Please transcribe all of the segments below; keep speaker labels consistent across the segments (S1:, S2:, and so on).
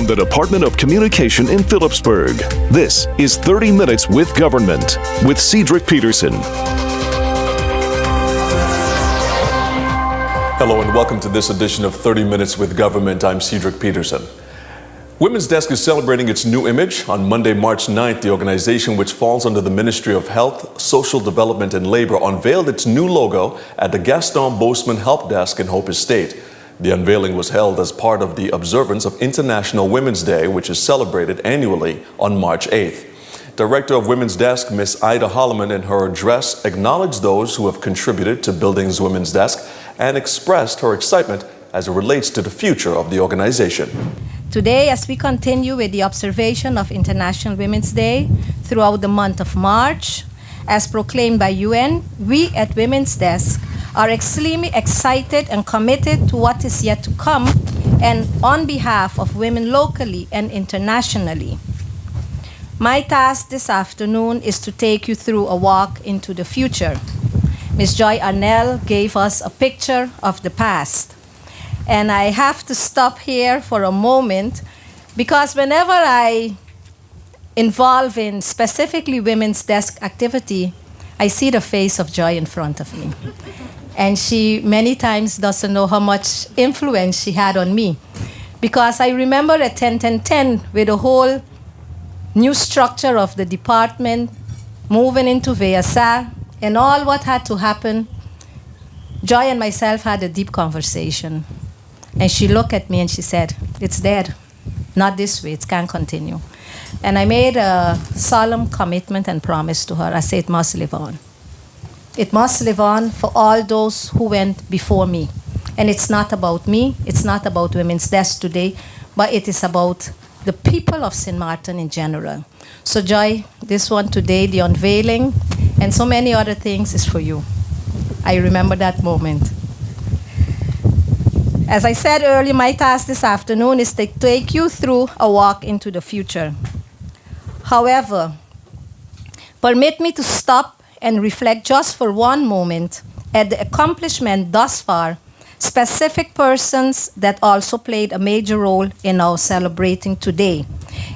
S1: the Department of Communication in Phillipsburg. This is 30 Minutes with Government with Cedric Peterson.
S2: Hello and welcome to this edition of 30 Minutes with Government. I'm Cedric Peterson. Women's Desk is celebrating its new image. On Monday, March 9th, the organization, which falls under the Ministry of Health, Social Development and Labor, unveiled its new logo at the Gaston Bozeman Help Desk in Hope Estate. The unveiling was held as part of the observance of International Women's Day, which is celebrated annually on March 8th. Director of Women's Desk, Ms. Ida Holloman, in her address, acknowledged those who have contributed to building Women's Desk and expressed her excitement as it relates to the future of the organization.
S3: Today, as we continue with the observation of International Women's Day throughout the month of March, as proclaimed by UN, we at Women's Desk are extremely excited and committed to what is yet to come, and on behalf of women locally and internationally. My task this afternoon is to take you through a walk into the future. Ms. Joy Arnell gave us a picture of the past. And I have to stop here for a moment because whenever I involve in specifically Women's Desk activity, I see the face of Joy in front of me. And she many times doesn't know how much influence she had on me. Because I remember at 10-10-10 with the whole new structure of the department, moving into VSA, and all what had to happen, Joy and myself had a deep conversation. And she looked at me and she said, "It's dead. Not this way. It can't continue." And I made a solemn commitment and promise to her. I said, "It must live on. It must live on for all those who went before me." And it's not about me. It's not about Women's Desk today, but it is about the people of St. Martin in general. So Joy, this one today, the unveiling, and so many other things is for you. I remember that moment. As I said earlier, my task this afternoon is to take you through a walk into the future. However, permit me to stop and reflect just for one moment at the accomplishment thus far, specific persons that also played a major role in our celebrating today.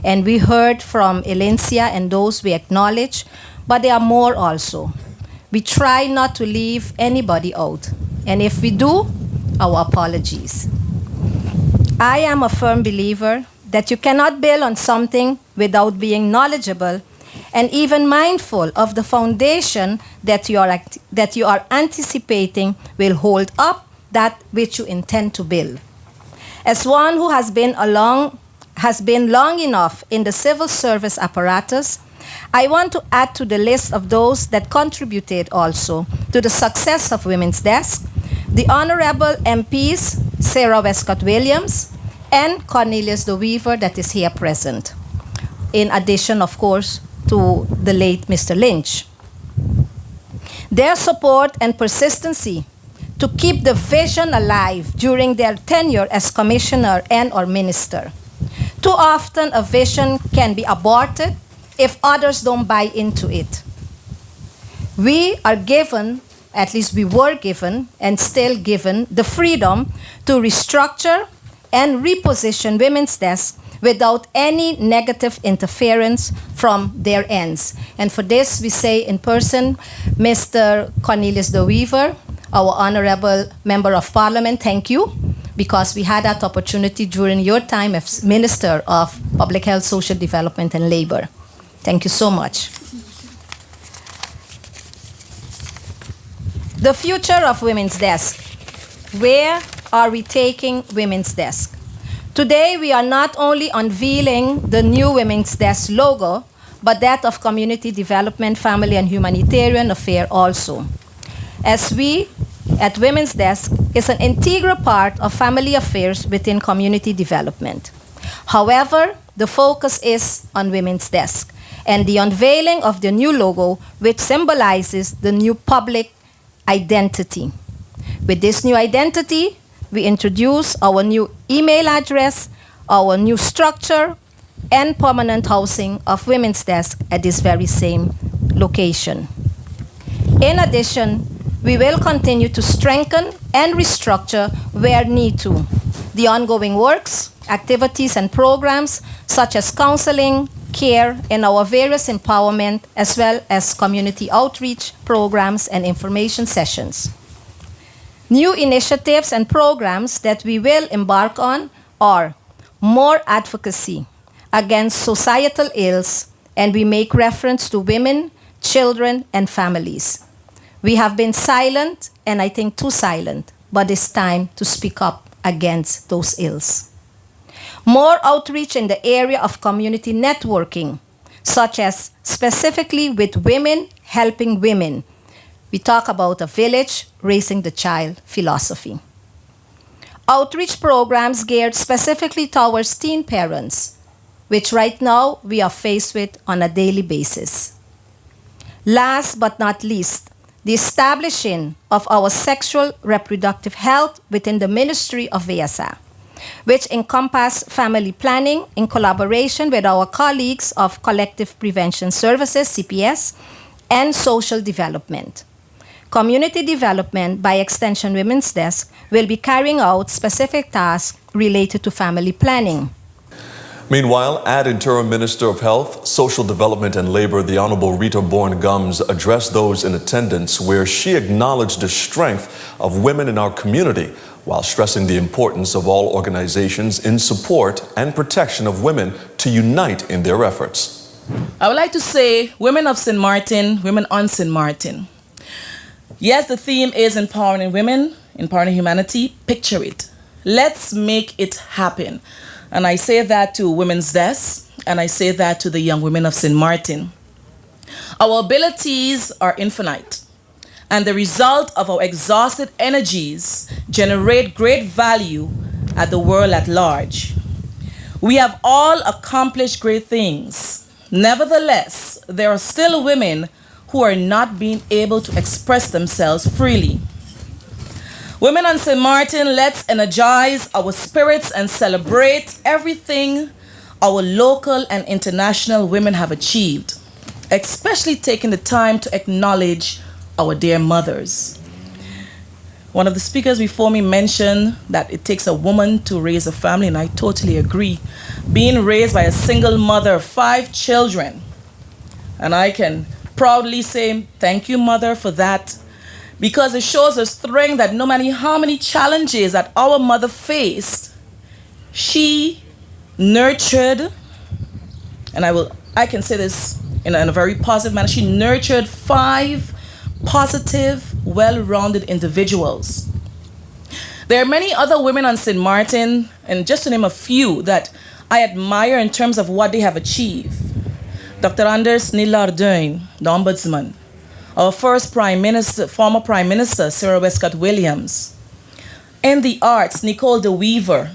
S3: And we heard from Elencia and those we acknowledge, but there are more also. We try not to leave anybody out. And if we do, our apologies. I am a firm believer that you cannot build on something without being knowledgeable and even mindful of the foundation that you are anticipating will hold up that which you intend to build. As one who has been long enough in the civil service apparatus, I want to add to the list of those that contributed also to the success of Women's Desk the Honorable MPs Sarah Westcott-Williams and Cornelius de Weaver that is here present. In addition, of course, to the late Mr. Lynch. Their support and persistency to keep the vision alive during their tenure as commissioner and or minister. Too often a vision can be aborted if others don't buy into it. We are given, at least we were given, and still given, the freedom to restructure and reposition Women's Desk without any negative interference from their ends. And for this, we say in person, Mr. Cornelius de Weaver, our Honorable Member of Parliament, thank you, because we had that opportunity during your time as Minister of Public Health, Social Development and Labor. Thank you so much. The future of Women's Desk. Where are we taking Women's Desk? Today, we are not only unveiling the new Women's Desk logo, but that of Community Development, Family and Humanitarian Affairs also. As we, at Women's Desk, is an integral part of family affairs within community development. However, the focus is on Women's Desk and the unveiling of the new logo, which symbolizes the new public identity. With this new identity, we introduce our new email address, our new structure, and permanent housing of Women's Desk at this very same location. In addition, we will continue to strengthen and restructure where need to the ongoing works activities and programs such as counseling, care, and our various empowerment, as well as community outreach programs and information sessions. New initiatives and programs that we will embark on are more advocacy against societal ills, and we make reference to women, children, and families. We have been silent, and I think too silent, but it's time to speak up against those ills. More outreach in the area of community networking, such as specifically with women helping women. We talk about a village raising the child philosophy. Outreach programs geared specifically towards teen parents, which right now we are faced with on a daily basis. Last but not least, the establishing of our sexual reproductive health within the Ministry of VSA, which encompass family planning in collaboration with our colleagues of Collective Prevention Services, CPS, and social development. Community development, by extension Women's Desk, will be carrying out specific tasks related to family planning.
S2: Meanwhile, at Interim Minister of Health, Social Development and Labor, the Honorable Rita Bourne-Gums addressed those in attendance, where she acknowledged the strength of women in our community while stressing the importance of all organizations in support and protection of women to unite in their efforts.
S4: I would like to say, women of St. Martin, women on St. Martin. Yes, the theme is empowering women, empowering humanity. Picture it. Let's make it happen. And I say that to Women's Desk, and I say that to the young women of St. Martin. Our abilities are infinite, and the result of our exhausted energies generate great value at the world at large. We have all accomplished great things. Nevertheless, there are still women who are not being able to express themselves freely. Women on St. Martin, let's energize our spirits and celebrate everything our local and international women have achieved, especially taking the time to acknowledge our dear mothers. One of the speakers before me mentioned that it takes a woman to raise a family, and I totally agree. Being raised by a single mother of 5 children, and I can proudly say thank you, mother, for that, because it shows us strength that no matter how many challenges that our mother faced, she nurtured, and I can say this in a very positive manner, she nurtured 5 positive, well-rounded individuals. There are many other women on St. Martin, and just to name a few that I admire in terms of what they have achieved. Dr. Nilda Arduin, the Ombudsman. Our first Prime Minister, former Prime Minister, Sarah Westcott Williams. In the arts, Nicole de Weaver,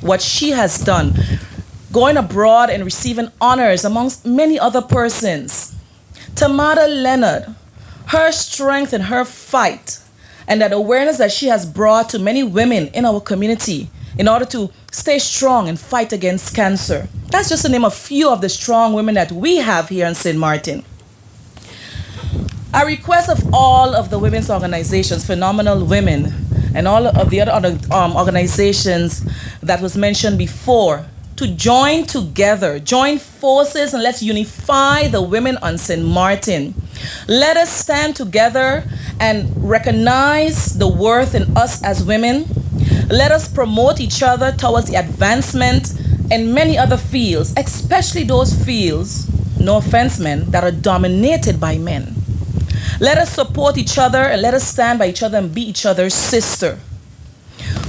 S4: what she has done, going abroad and receiving honors amongst many other persons. Tamara Leonard, her strength and her fight, and that awareness that she has brought to many women in our community in order to stay strong and fight against cancer. That's just to name a few of the strong women that we have here in St. Martin. I request of all of the women's organizations, Phenomenal Women, and all of the other organizations that was mentioned before, to join together, join forces, and let's unify the women on St. Martin. Let us stand together and recognize the worth in us as women. Let us promote each other towards the advancement in many other fields, especially those fields, no offense men, that are dominated by men. Let us support each other, and let us stand by each other and be each other's sister.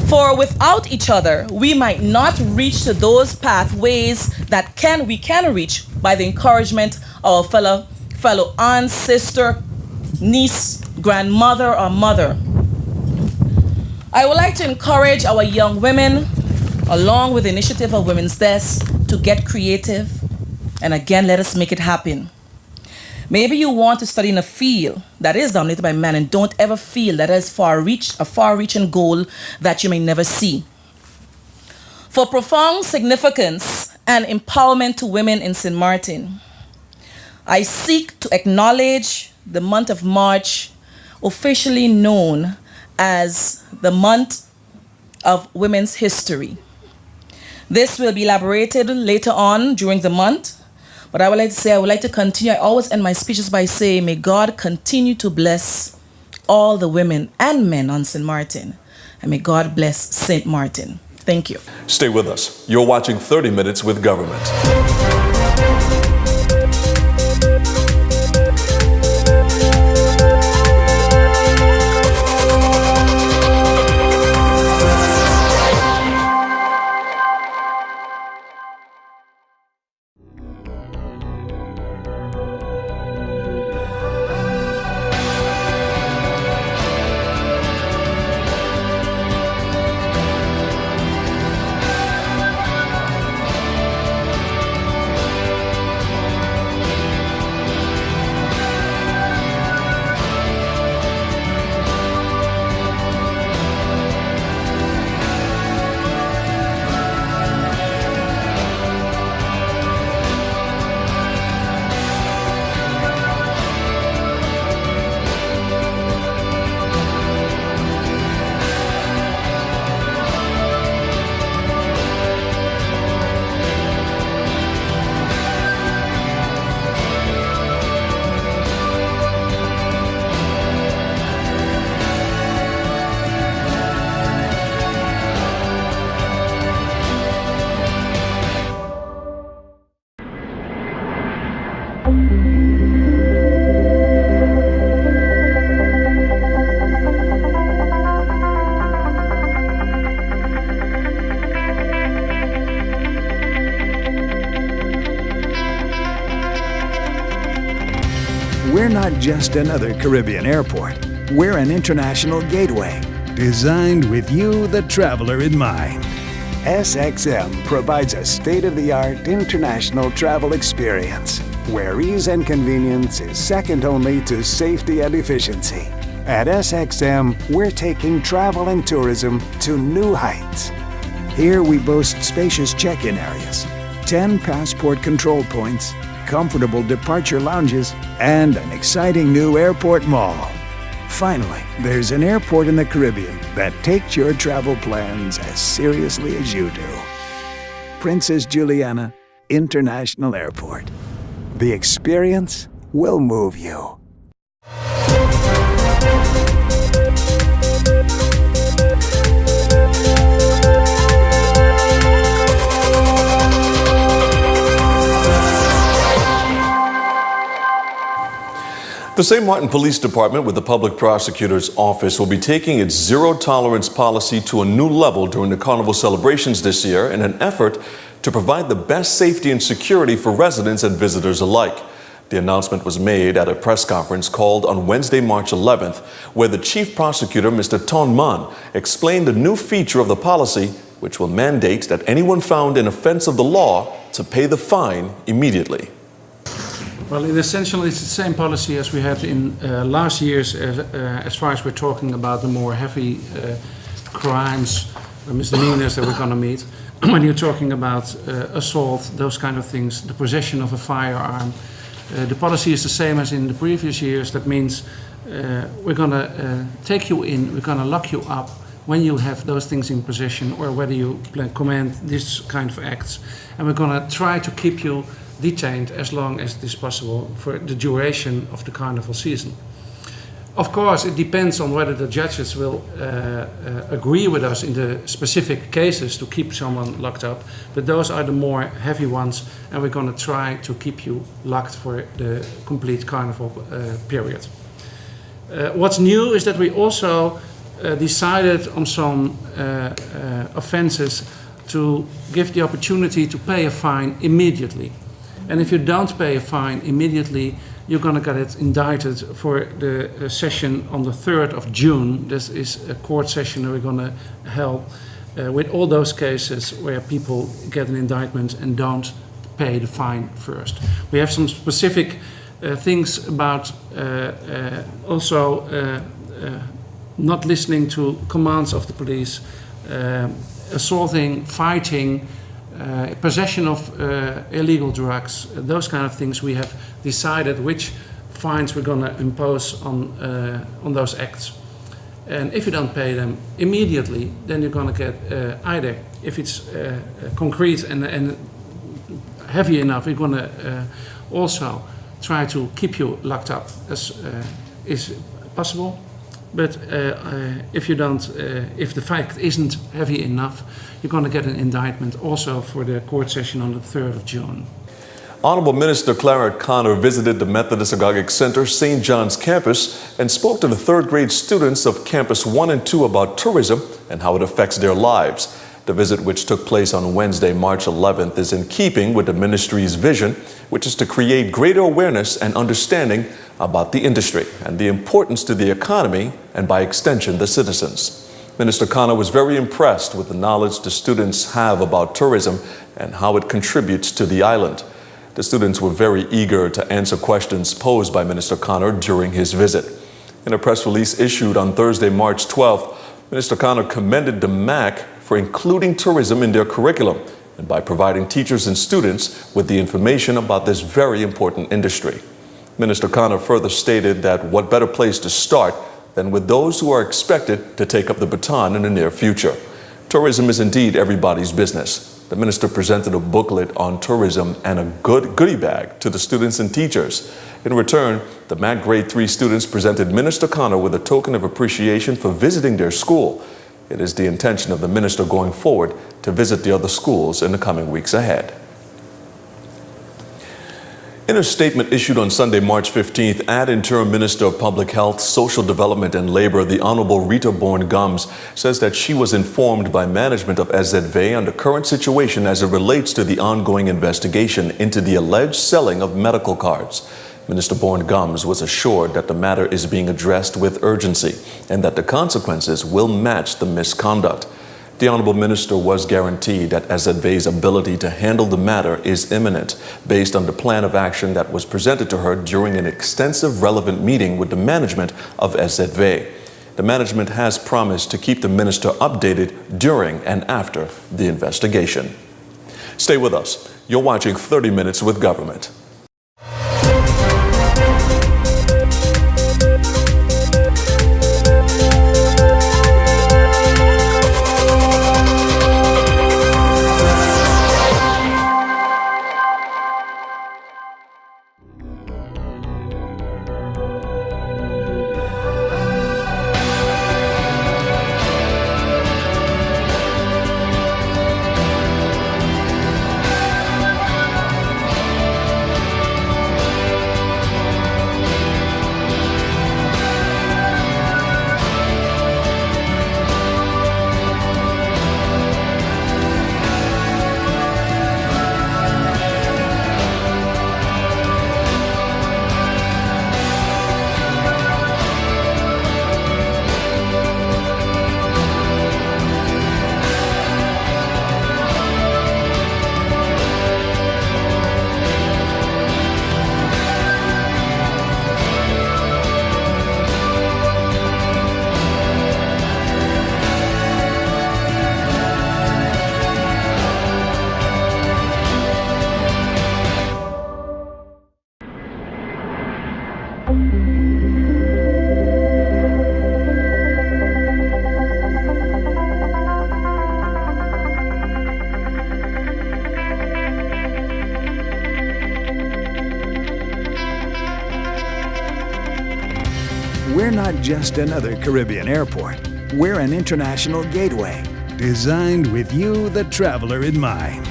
S4: For without each other, we might not reach to those pathways that we can reach by the encouragement of our fellow aunt, sister, niece, grandmother, or mother. I would like to encourage our young women, along with the initiative of Women's Desk, to get creative, and again, let us make it happen. Maybe you want to study in a field that is dominated by men and don't ever feel that is a far-reaching goal that you may never see. For profound significance and empowerment to women in St. Martin, I seek to acknowledge the month of March, officially known as the month of women's history. This will be elaborated later on during the month. But I would like to continue. I always end my speeches by saying, may God continue to bless all the women and men on St. Martin. And may God bless St. Martin. Thank you.
S2: Stay with us. You're watching 30 Minutes with Government.
S5: We're not just another Caribbean airport. We're an international gateway, designed with you, the traveler, in mind. SXM provides a state-of-the-art international travel experience, where ease and convenience is second only to safety and efficiency. At SXM, we're taking travel and tourism to new heights. Here we boast spacious check-in areas, 10 passport control points, comfortable departure lounges, and an exciting new airport mall. Finally, there's an airport in the Caribbean that takes your travel plans as seriously as you do. Princess Juliana International Airport. The experience will move you.
S2: The St. Martin Police Department, with the Public Prosecutor's Office, will be taking its zero-tolerance policy to a new level during the Carnival celebrations this year in an effort to provide the best safety and security for residents and visitors alike. The announcement was made at a press conference called on Wednesday, March 11th, where the Chief Prosecutor, Mr. Tonman, explained a new feature of the policy which will mandate that anyone found in offense of the law to pay the fine immediately.
S6: Well, in essential, it's the same policy as we had in last year's, as far as we're talking about the more heavy crimes, misdemeanors that we're going to meet. When you're talking about assault, those kind of things, the possession of a firearm, the policy is the same as in the previous years. That means we're going to take you in, we're going to lock you up when you have those things in possession, or whether you command this kind of acts. And we're going to try to keep you detained as long as it is possible for the duration of the carnival season. Of course, it depends on whether the judges will agree with us in the specific cases to keep someone locked up, but those are the more heavy ones, and we're going to try to keep you locked for the complete carnival period. What's new is that we also decided on some offenses to give the opportunity to pay a fine immediately. And if you don't pay a fine immediately, you're going to get it indicted for the session on the 3rd of June. This is a court session that we're going to hold with all those cases where people get an indictment and don't pay the fine first. We have some specific things about also not listening to commands of the police, assaulting, fighting, possession of illegal drugs, those kind of things. We have decided which fines we're going to impose on those acts. And if you don't pay them immediately, then you're going to get either, if it's concrete and heavy enough, we're going to also try to keep you locked up as is possible. But if you don't, if the fact isn't heavy enough, you're going to get an indictment also for the court session on the 3rd of June.
S2: Honorable Minister Clara Connor visited the Methodist Agogic Center St. John's campus and spoke to the 3rd grade students of Campus 1 and 2 about tourism and how it affects their lives. The visit, which took place on Wednesday, March 11th, is in keeping with the ministry's vision, which is to create greater awareness and understanding about the industry and the importance to the economy and, by extension, the citizens. Minister Connor was very impressed with the knowledge the students have about tourism and how it contributes to the island. The students were very eager to answer questions posed by Minister Connor during his visit. In a press release issued on Thursday, March 12th, Minister Connor commended the MAC for including tourism in their curriculum and by providing teachers and students with the information about this very important industry. Minister Connor further stated that what better place to start than with those who are expected to take up the baton in the near future. Tourism is indeed everybody's business. The minister presented a booklet on tourism and a goodie bag to the students and teachers. In return, the MAC Grade 3 students presented Minister Connor with a token of appreciation for visiting their school. It is the intention of the minister going forward to visit the other schools in the coming weeks ahead. In a statement issued on Sunday, March 15th, Interim Minister of Public Health, Social Development and Labor, the Honorable Rita Bourne-Gums, says that she was informed by management of SZV on the current situation as it relates to the ongoing investigation into the alleged selling of medical cards. Minister Bourne-Gums was assured that the matter is being addressed with urgency and that the consequences will match the misconduct. The Honorable Minister was guaranteed that SZV's ability to handle the matter is imminent based on the plan of action that was presented to her during an extensive relevant meeting with the management of SZV. The management has promised to keep the minister updated during and after the investigation. Stay with us. You're watching 30 Minutes with Government.
S5: We're not just another Caribbean airport. We're an international gateway, designed with you, the traveler, in mind.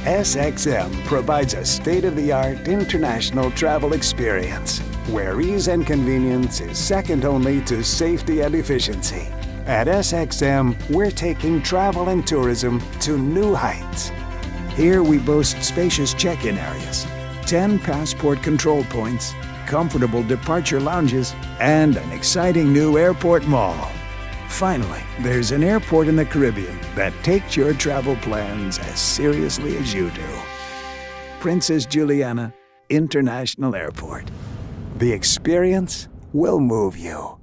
S5: SXM provides a state-of-the-art international travel experience, where ease and convenience is second only to safety and efficiency. At SXM, we're taking travel and tourism to new heights. Here we boast spacious check-in areas, 10 passport control points, comfortable departure lounges, and an exciting new airport mall. Finally, there's an airport in the Caribbean that takes your travel plans as seriously as you do. Princess Juliana International Airport. The experience will move you.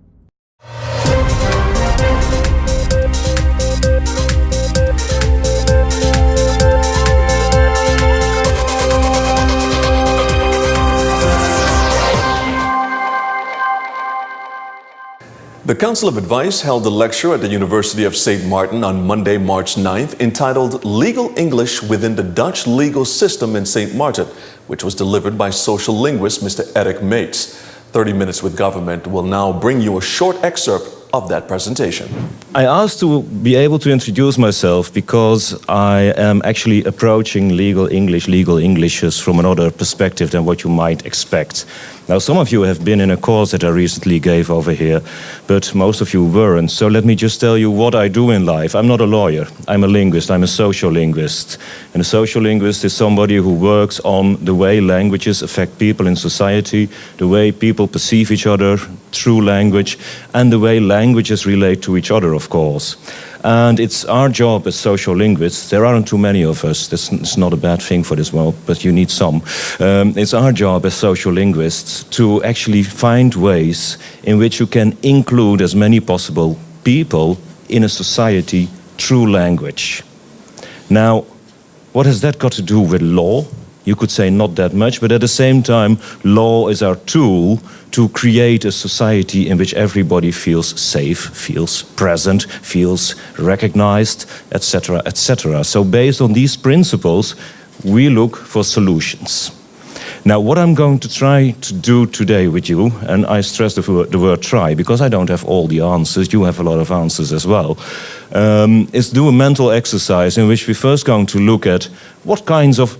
S2: The Council of Advice held a lecture at the University of St. Martin on Monday, March 9th, entitled Legal English Within the Dutch Legal System in St. Martin, which was delivered by social linguist Mr. Eric Mates. 30 Minutes with Government will now bring you a short excerpt of that presentation.
S7: I asked to be able to introduce myself because I am actually approaching legal Englishes from another perspective than what you might expect. Now, some of you have been in a course that I recently gave over here, but most of you weren't. So let me just tell you what I do in life. I'm not a lawyer. I'm a linguist. I'm a social linguist. And a social linguist is somebody who works on the way languages affect people in society, the way people perceive each other through language, and the way languages relate to each other, of course. And it's our job as social linguists, there aren't too many of us, it's not a bad thing for this world, but you need some. It's our job as social linguists to actually find ways in which you can include as many possible people in a society through language. Now, what has that got to do with law? You could say not that much, but at the same time, law is our tool to create a society in which everybody feels safe, feels present, feels recognized, etc., etc. So based on these principles, we look for solutions. Now, what I'm going to try to do today with you, and I stress the word try, because I don't have all the answers, you have a lot of answers as well, is do a mental exercise in which we're first going to look at what kinds of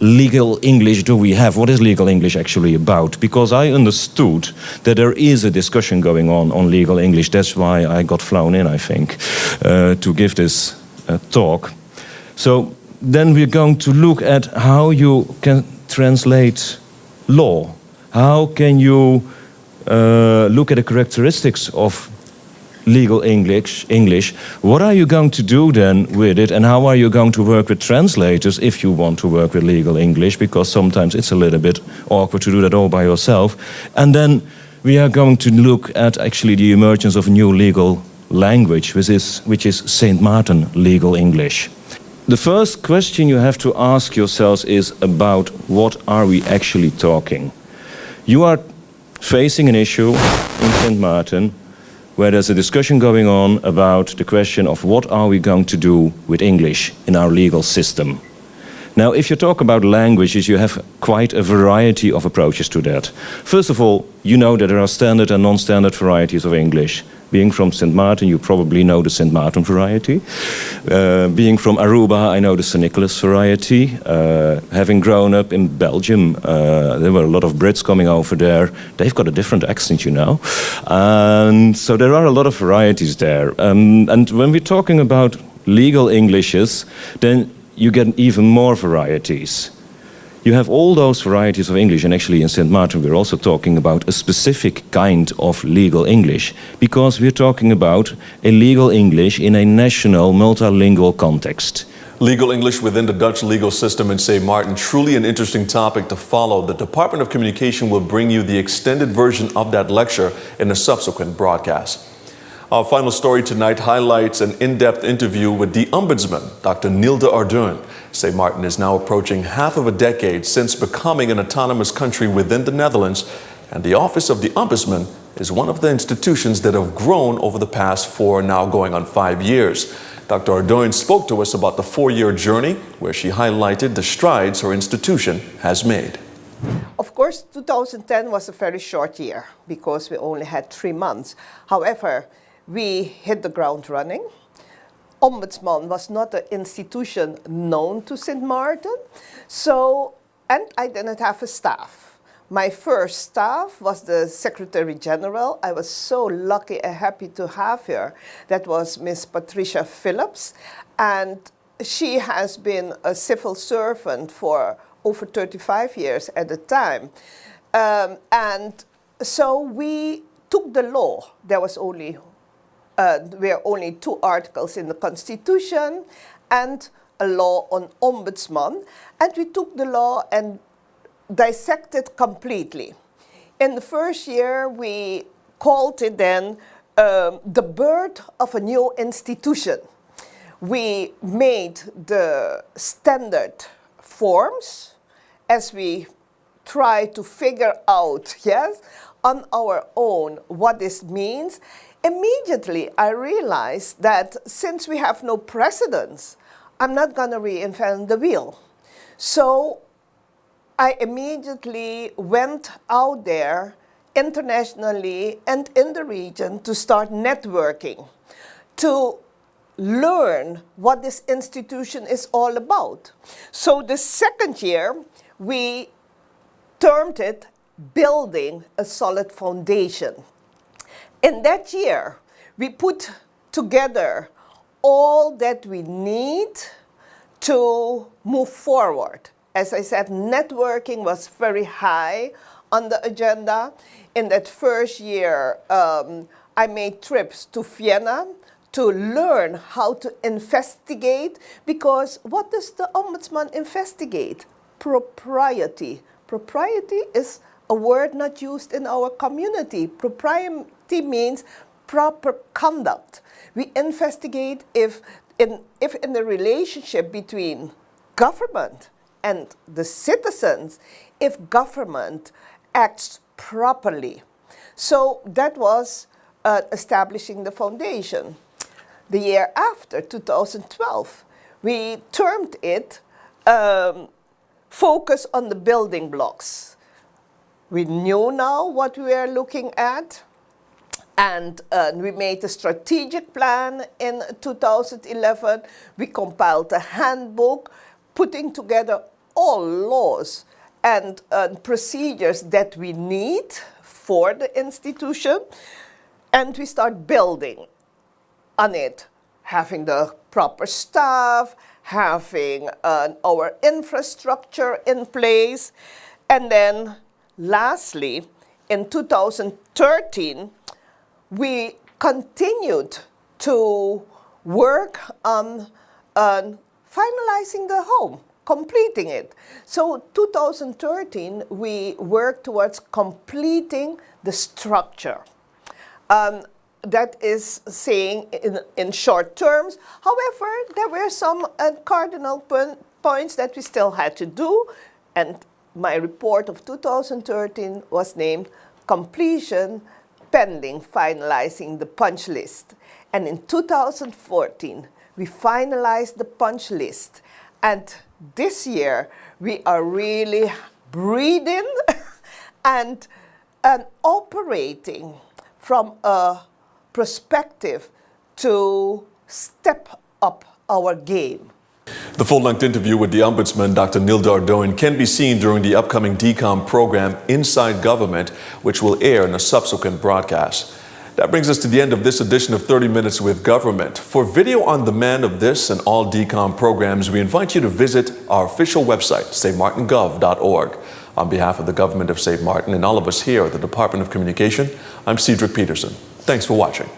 S7: legal English do we have? What is legal English actually about? Because I understood that there is a discussion going on legal English. That's why I got flown in, I think, to give this talk. So then we're going to look at how you can translate law. How can you look at the characteristics of legal English? What are you going to do then with it, and how are you going to work with translators if you want to work with legal English, because sometimes it's a little bit awkward to do that all by yourself. And then we are going to look at actually the emergence of a new legal language, which is St. Martin legal English. The first question you have to ask yourselves is about what are we actually talking. You are facing an issue in St. Martin where there's a discussion going on about the question of what are we going to do with English in our legal system. Now, if you talk about languages, you have quite a variety of approaches to that. First of all, you know that there are standard and non-standard varieties of English. Being from St. Martin, you probably know the St. Martin variety. Being from Aruba, I know the St. Nicholas variety. Having grown up in Belgium, there were a lot of Brits coming over there. They've got a different accent, you know. And so there are a lot of varieties there. And when we're talking about legal Englishes, then you get even more varieties. You have all those varieties of English, and actually in St. Martin we're also talking about a specific kind of legal English, because we're talking about a legal English in a national multilingual context.
S2: Legal English within the Dutch legal system in St. Martin, truly an interesting topic to follow. The Department of Communication will bring you the extended version of that lecture in a subsequent broadcast. Our final story tonight highlights an in-depth interview with the Ombudsman, Dr. Nilda Arduin. St. Martin is now approaching half of a decade since becoming an autonomous country within the Netherlands, and the Office of the Ombudsman is one of the institutions that have grown over the past 4, now going on 5 years. Dr. Arduin spoke to us about the 4-year journey, where she highlighted the strides her institution has made.
S8: Of course, 2010 was a very short year because we only had 3 months. However, we hit the ground running. Ombudsman was not an institution known to St. Martin, and I didn't have a staff. My first staff was the Secretary General. I was so lucky and happy to have her. That was Miss Patricia Phillips, and she has been a civil servant for over 35 years at the time. And so we took the law. There were only 2 articles in the Constitution and a law on Ombudsman, and we took the law and dissected completely. In the first year, we called it then the birth of a new institution. We made the standard forms as we try to figure out, yes, on our own what this means, immediately I realized that since we have no precedents, I'm not going to reinvent the wheel. So I immediately went out there internationally and in the region to start networking, to learn what this institution is all about. So the second year, we termed it Building a Solid Foundation. In that year, we put together all that we need to move forward. As I said, networking was very high on the agenda. In that first year, I made trips to Vienna to learn how to investigate, because what does the Ombudsman investigate? Propriety. Propriety is a word not used in our community. Propriety means proper conduct. We investigate if in the relationship between government and the citizens, if government acts properly. So that was establishing the foundation. The year after, 2012, we termed it Focus on the Building Blocks. We knew now what we were looking at, and we made a strategic plan in 2011. We compiled a handbook, putting together all laws and procedures that we need for the institution, and we start building on it, having the proper staff, having our infrastructure in place. And then lastly, in 2013, we continued to work on finalizing the home, completing it. So 2013, we worked towards completing the structure. That is saying in short terms. However, there were some cardinal points that we still had to do, and my report of 2013 was named Completion Pending Finalizing the Punch List. And in 2014, we finalized the punch list. And this year, we are really breathing and operating from a perspective to step up our game.
S2: The full-length interview with the Ombudsman Dr. Nilda Arduin can be seen during the upcoming DCOMM program Inside Government, which will air in a subsequent broadcast. That brings us to the end of this edition of 30 Minutes with Government. For video on demand of this and all DCOMM programs, we invite you to visit our official website, stmartingov.org. On behalf of the government of St. Martin and all of us here at the Department of Communication, I'm Cedric Peterson. Thanks for watching.